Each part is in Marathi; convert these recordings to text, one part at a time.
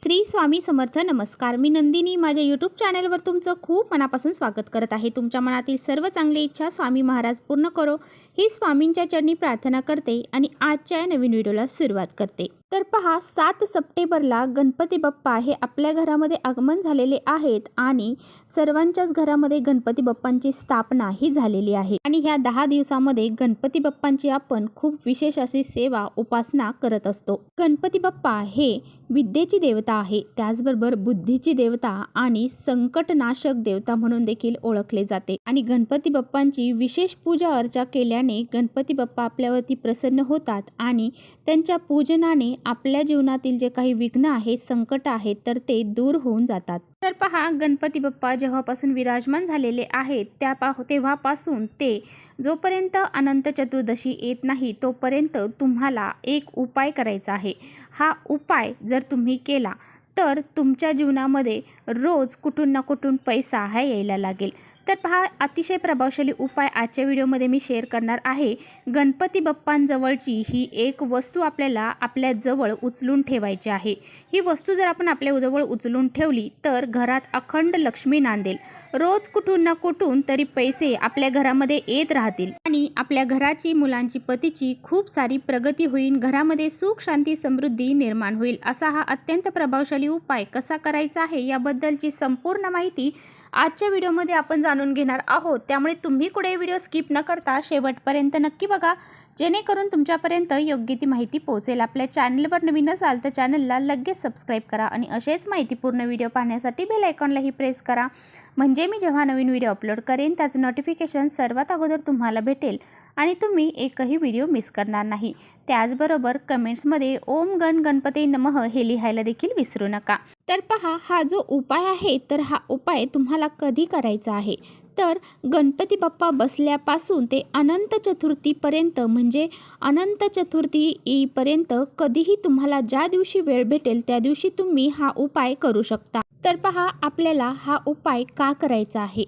श्री स्वामी समर्थ. नमस्कार. मी नंदिनी. माझ्या यूट्यूब चॅनलवर तुमचं खूप मनापासून स्वागत करत आहे. तुमच्या मनातील सर्व चांगली इच्छा स्वामी महाराज पूर्ण करो ही स्वामींच्या चरणी प्रार्थना करते आणि आजच्या नवीन व्हिडिओला सुरुवात करते. तर पहा, 7 सप्टेंबरला गणपती बाप्पा हे आपल्या घरामध्ये आगमन झालेले आहेत आणि सर्वांच्याच घरामध्ये गणपती बाप्पांची स्थापना ही झालेली आहे. आणि ह्या 10 दिवसामध्ये गणपती बाप्पांची आपण खूप विशेष अशी सेवा उपासना करत असतो. गणपती बाप्पा हे विद्येची देवता आहे, त्याचबरोबर बुद्धीची देवता आणि संकटनाशक देवता म्हणून देखील ओळखले जाते. आणि गणपती बाप्पांची विशेष पूजा अर्चा केल्याने गणपती बाप्पा आपल्यावरती प्रसन्न होतात आणि त्यांच्या पूजनाने आपल्या जीवनातील जे काही विघ्न आहेत, संकट आहेत, तर ते दूर होऊन जातात. तर पहा, गणपती बाप्पा जेव्हापासून विराजमान झालेले आहेत तेव्हापासून ते जोपर्यंत अनंत चतुर्दशी येत नाही तोपर्यंत तुम्हाला एक उपाय करायचा आहे. हा उपाय जर तुम्ही केला तर तुमच्या जीवनामध्ये रोज कुठून ना कुठून पैसा हा यायला लागेल. तर पहा, अतिशय प्रभावशाली उपाय आजच्या व्हिडिओमध्ये मी शेअर करणार आहे. गणपती बाप्पांजवळची ही एक वस्तू आपल्याला आपल्या जवळ उचलून ठेवायची आहे. ही वस्तू जर आपण आपल्या जवळ उचलून ठेवली तर घरात अखंड लक्ष्मी नांदेल. रोज कुठून ना कुठून तरी पैसे आपल्या घरामध्ये येत राहतील आणि आपल्या घराची, मुलांची, पतीची खूप सारी प्रगती होईल. घरामध्ये सुख, शांती, समृद्धी निर्माण होईल. असा हा अत्यंत प्रभावशाली उपाय कसा करायचा आहे याबद्दलची संपूर्ण माहिती आजच्या व्हिडिओमध्ये आपण जाणून घेणार आहोत. त्यामुळे तुम्ही कुठे व्हिडिओ स्किप न करता शेवटपर्यंत नक्की बघा, जेणेकरून तुमच्यापर्यंत योग्य ती माहिती पोहोचेल. आपल्या चॅनलवर नवीन असाल तर चॅनलला लगेच सबस्क्राईब करा आणि असेच माहितीपूर्ण व्हिडिओ पाहण्यासाठी बेल आयकॉनलाही प्रेस करा, म्हणजे मी जेव्हा नवीन व्हिडिओ अपलोड करेन त्याचं नोटिफिकेशन सर्वात अगोदर तुम्हाला भेटेल आणि तुम्ही एकही व्हिडिओ मिस करणार नाही. त्याचबरोबर कमेंट्समध्ये ओम गण गणपती नमः हे लिहायला देखील विसरू नका. तर पहा, हा जो उपाय आहे तर हा उपाय तुम्हाला कधी करायचा आहे तर गणपती बाप्पा बसल्यापासून ते अनंत चतुर्थीपर्यंत, म्हणजे अनंत चतुर्थी येईपर्यंत कधीही तुम्हाला ज्या दिवशी वेळ भेटेल त्या दिवशी तुम्ही हा उपाय करू शकता. तर पहा, आपल्याला हा उपाय का करायचा आहे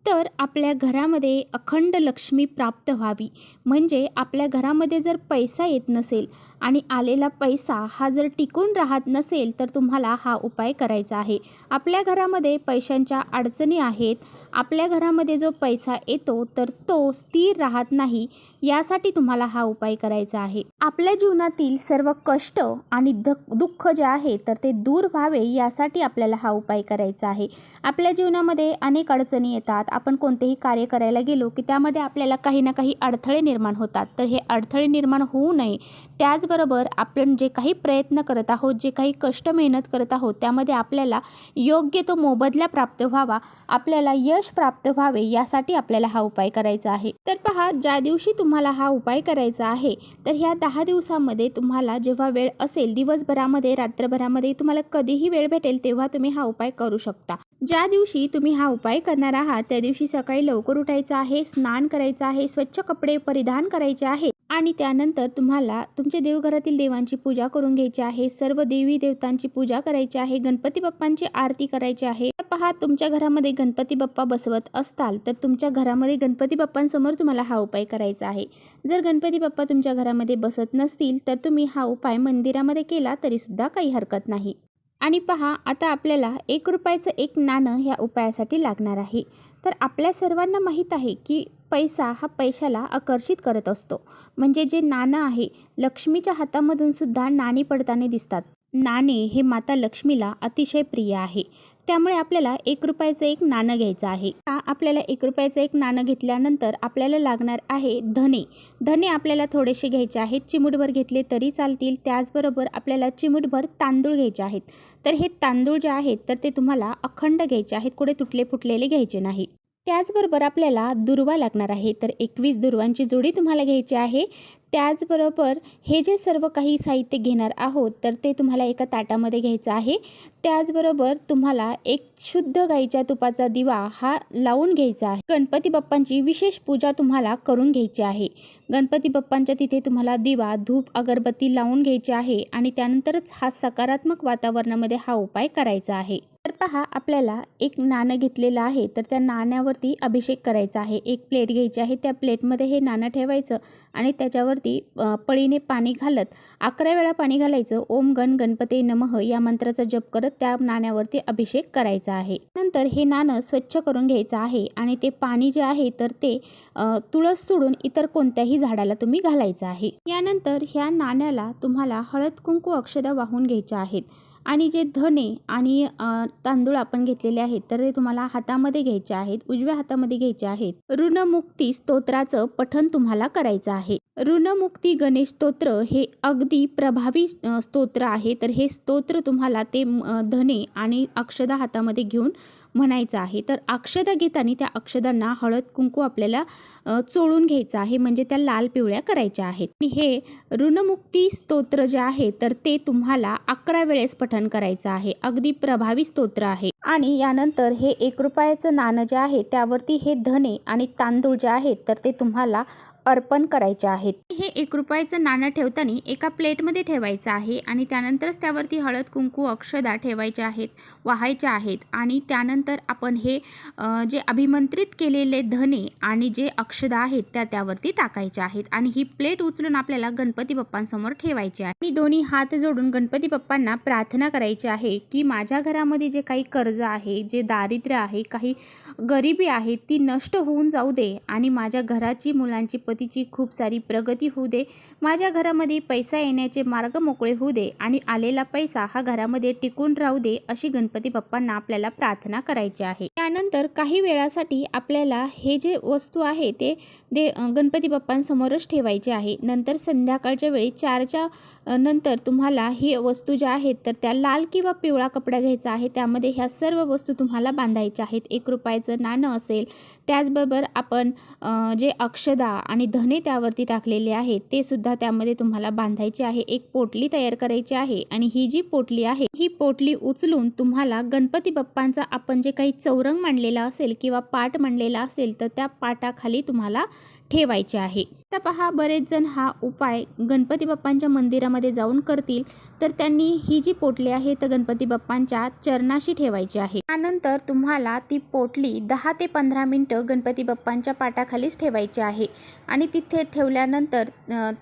तर आपल्या घरामध्ये अखंड लक्ष्मी प्राप्त व्हावी. म्हणजे आपल्या घरामध्ये जर पैसा येत नसेल आणि आलेला पैसा हा जर टिकून राहत नसेल तर तुम्हाला हा उपाय करायचा आहे. आपल्या घरामध्ये पैशांच्या अडचणी आहेत, आपल्या घरामध्ये जो पैसा येतो तर तो स्थिर राहत नाही, यासाठी तुम्हाला हा उपाय करायचा आहे. आपल्या जीवनातील सर्व कष्ट आणि दुःख जे आहे तर ते दूर व्हावे यासाठी आपल्याला हा उपाय करायचा आहे. आपल्या जीवनामध्ये अनेक अडचणी येतात. आपण कोणतेही कार्य करायला गेलो की त्यामध्ये आपल्याला काही ना काही अडथळे निर्माण होतात. तर हे अडथळे निर्माण होऊ नये, त्याचबरोबर आपण जे काही प्रयत्न करत आहोत, जे काही कष्ट मेहनत करत आहोत, त्यामध्ये आपल्याला योग्य तो मोबदला प्राप्त व्हावा, आपल्याला यश प्राप्त व्हावे, यासाठी आपल्याला हा उपाय करायचा आहे. तर पहा, ज्या दिवशी तुम्हाला हा उपाय करायचा आहे तर ह्या 10 दिवसामध्ये तुम्हाला जेव्हा वेळ असेल, दिवसभरामध्ये, रात्रभरामध्ये, तुम्हाला कधीही वेळ भेटेल तेव्हा तुम्ही हा उपाय करू शकता. ज्या दिवशी तुम्ही हा उपाय करणार आहात त्या दिवशी सकाळी लवकर उठायचं आहे, स्नान करायचं आहे, स्वच्छ कपडे परिधान करायचे आहे आणि त्यानंतर तुम्हाला तुमच्या देवघरातील देवांची पूजा करून घ्यायची आहे. सर्व देवी देवतांची पूजा करायची आहे, गणपती बाप्पांची आरती करायची आहे. पहा, तुमच्या घरामध्ये गणपती बाप्पा बसवत असताल तर तुमच्या घरामध्ये गणपती बाप्पांसमोर तुम्हाला हा उपाय करायचा आहे. जर गणपती बाप्पा तुमच्या घरामध्ये बसत नसतील तर तुम्ही हा उपाय मंदिरामध्ये केला तरीसुद्धा काही हरकत नाही. आणि पहा, आता आपल्याला 1 रुपयाचं एक नाणं ह्या उपायासाठी लागणार आहे. तर आपल्या सर्वांना माहीत आहे की पैसा हा पैशाला आकर्षित करत असतो. म्हणजे जे नाणं आहे, लक्ष्मीच्या हातामधून सुद्धा नाणी पडताना दिसतात. नाणे हे माता लक्ष्मीला अतिशय प्रिय आहे. त्यामुळे आपल्याला 1 रुपयाचं एक नाणं घ्यायचं आहे. आपल्याला 1 रुपयाचं एक नाणं घेतल्यानंतर आपल्याला लागणार आहे धने. धने आपल्याला थोडेसे घ्यायचे आहेत, चिमूटभर घेतले तरी चालतील. त्याचबरोबर आपल्याला चिमूटभर तांदूळ घ्यायचे आहेत. तर हे तांदूळ जे आहेत तर ते तुम्हाला अखंड घ्यायचे आहेत, कुठे तुटले फुटलेले घ्यायचे नाही. त्याचबरोबर आपल्याला दुर्वा लागणार आहे. तर 21 दुर्वांची जोडी तुम्हाला घ्यायची आहे. त्याचबरोबर हे जे सर्व काही साहित्य घेणार आहोत तर ते तुम्हाला एका ताटामध्ये घ्यायचं आहे. त्याचबरोबर तुम्हाला एक शुद्ध गाईच्या तुपाचा दिवा हा लावून घ्यायचा आहे. गणपती बाप्पांची विशेष पूजा तुम्हाला करून घ्यायची आहे. गणपती बाप्पांच्या तिथे तुम्हाला दिवा, धूप, अगरबत्ती लावून घ्यायची आहे आणि त्यानंतरच हा सकारात्मक वातावरणामध्ये हा उपाय करायचा आहे. तर पहा आपल्याला एक नाणं घेतलेलं आहे, तर त्या नाण्यावरती अभिषेक करायचा आहे। एक प्लेट घ्यायची आहे, त्या प्लेटमध्ये हे नाणं ठेवायचं आणि त्याच्यावरती पळीने पाणी घालत 11 वेळा पाणी घालायचं। ओम गण गणपते नमः या मंत्राचा जप करत त्या नाण्यावरती अभिषेक करायचा आहे। नंतर हे नाणं स्वच्छ करून घ्यायचं आहे आणि ते पाणी जे आहे तर ते तुळस सोडून इतर कोणत्याही झाडाला तुम्ही घालायचं आहे। यानंतर ह्या नाण्याला तुम्हाला हळद कुंकू अक्षदा वाहून घ्यायच्या आहेत आणि जे धने आणि तांदूळ आपण घेतलेले आहेत तर ते तुम्हाला हातामध्ये घ्यायचे आहेत, उजव्या हातामध्ये घ्यायचे आहेत। ऋणमुक्ती स्तोत्राचं पठण तुम्हाला करायचं आहे। ऋणमुक्ती गणेश स्तोत्र हे अगदी प्रभावी स्तोत्र आहे। तर हे स्तोत्र तुम्हाला ते धने आणि अक्षदा हातामध्ये घेऊन म्हणायचं आहे। तर अक्षदा घेताना त्या अक्षदांना हळद कुंकू आपल्याला चोळून घ्यायचं आहे, म्हणजे त्या लाल पिवळ्या करायच्या आहेत। आणि हे ऋणमुक्ती स्तोत्र जे आहे तर ते तुम्हाला 11 वेळेस पठण करायचं आहे। अगदी प्रभावी स्तोत्र आहे। आणि यानंतर हे 1 रुपयाचं नाणं जे आहे त्यावरती हे धने आणि तांदूळ जे आहेत तर ते तुम्हाला अर्पण करायचे आहेत। हे 1 रुपयाचं नाणं ठेवताना एका प्लेटमध्ये ठेवायचं आहे आणि त्यानंतरच त्यावरती हळद कुंकू अक्षदा ठेवायच्या आहेत, वाहायच्या आहेत। आणि त्यानंतर आपण हे जे अभिमंत्रित केलेले धने आणि जे अक्षदा आहेत त्यावरती टाकायचे आहेत आणि ही प्लेट उचलून आपल्याला गणपती बाप्पांसमोर ठेवायची आहे। आणि दोन्ही हात जोडून गणपती बाप्पांना प्रार्थना करायची आहे की माझ्या घरामध्ये जे काही कर्ज आहे, जे दारिद्र्य आहे, काही गरिबी आहे ती नष्ट होऊन जाऊ दे आणि माझ्या घराची, मुलांची, पतीची खूप सारी प्रगती होऊ दे। माझ्या घरामध्ये पैसा येण्याचे मार्ग मोकळे होऊ दे आणि आलेला पैसा हा घरामध्ये टिकून राहू दे, अशी गणपती बाप्पांना आपल्याला प्रार्थना करायची आहे। त्यानंतर काही वेळासाठी आपल्याला हे जे वस्तू आहे ते गणपती बाप्पांसमोरच ठेवायचे आहे। नंतर संध्याकाळच्या वेळी 4च्या नंतर तुम्हाला ही वस्तू ज्या आहेत तर त्या लाल किंवा पिवळा कपडा घ्यायचा आहे, त्यामध्ये ह्या सर्व वस्तू तुम्हाला बांधायच्या आहेत। 1 रुपयाचं नाणं असेल, त्याचबरोबर आपण जे अक्षदा आणि धने त्यावरती टाकलेले आहेत ते सुद्धा त्यामध्ये तुम्हाला बांधायचे आहे। एक पोटली तयार करायची आहे आणि ही जी पोटली आहे ही पोटली उचलून तुम्हाला गणपती बाप्पांचा आपण जे काही चौरंग मांडलेला असेल किंवा पाट मांडलेला असेल तर त्या पाटाखाली तुम्हाला ठेवायचे आहे। तर पहा बरेच जण हा उपाय गणपती बाप्पांच्या मंदिरामध्ये जाऊन करतील, तर त्यांनी ही जी पोटली आहे तर गणपती बाप्पांच्या चरणाशी ठेवायची आहे। त्यानंतर तुम्हाला ती पोटली 10 ते 15 मिनिटं गणपती बाप्पांच्या पाटाखालीच ठेवायची आहे आणि तिथे ठेवल्यानंतर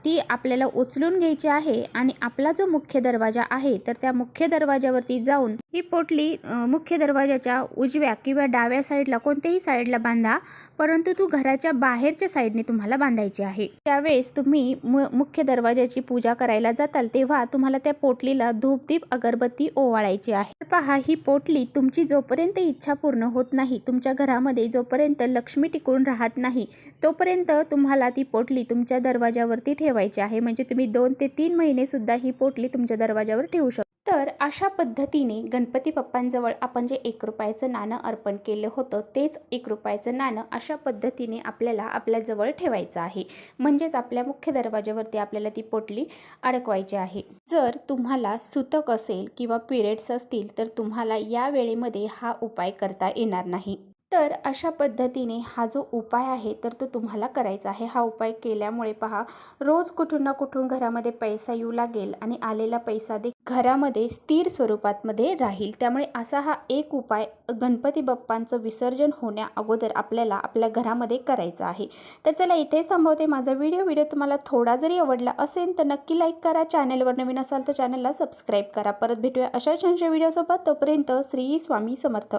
ती आपल्याला उचलून घ्यायची आहे आणि आपला जो मुख्य दरवाजा आहे तर त्या मुख्य दरवाजावरती जाऊन ही पोटली मुख्य दरवाजाच्या उजव्या किंवा डाव्या साईडला कोणत्याही साईडला बांधा, परंतु तू घराच्या बाहेरच्या साईडने तुम्हाला बांधायची आहे। त्यावेळेस तुम्ही मुख्य दरवाजाची पूजा करायला जाताल तेव्हा तुम्हाला त्या पोटलीला धूप दीप अगरबत्ती ओवाळायची आहे। पहा ही पोटली तुमची जोपर्यंत इच्छा पूर्ण होत नाही, तुमच्या घरामध्ये जोपर्यंत लक्ष्मी टिकून राहत नाही तोपर्यंत तुम्हाला ती पोटली तुमच्या दरवाजावरती ठेवायची आहे। म्हणजे तुम्ही 2 ते 3 महिने सुद्धा ही पोटली तुमच्या दरवाजावर ठेवू शकता। तर अशा पद्धतीने गणपती बाप्पांजवळ आपण जे 1 रुपयाचं नाणं अर्पण केलं होतं तेच 1 रुपयाचं नाणं अशा पद्धतीने आपल्याला आपल्याजवळ ठेवायचं आहे, म्हणजेच आपल्या मुख्य दरवाजावरती आपल्याला ती पोटली अडकवायची आहे। जर तुम्हाला सुतक असेल किंवा पिरियड्स असतील तर तुम्हाला या वेळेमध्ये हा उपाय करता येणार नाही। तर अशा पद्धतीने हा जो उपाय आहे तर तो तुम्हाला करायचा आहे। हा उपाय केल्यामुळे पहा रोज कुठून ना कुठून घरामध्ये पैसा येऊ लागेल आणि आलेला पैसा घरामध्ये स्थिर स्वरूपामध्ये राहील। त्यामुळे असा हा एक उपाय गणपती बाप्पांचं विसर्जन होण्या अगोदर आपल्याला आपल्या घरामध्ये करायचा आहे। तर चला इथेच थांबवते माझा व्हिडिओ तुम्हाला थोडा जरी आवडला असेल तर नक्की लाईक करा। चॅनलवर नवीन असाल तर चॅनलला सबस्क्राईब करा। परत भेटूया अशा छानशा व्हिडिओसोबत, तोपर्यंत श्री स्वामी समर्थ।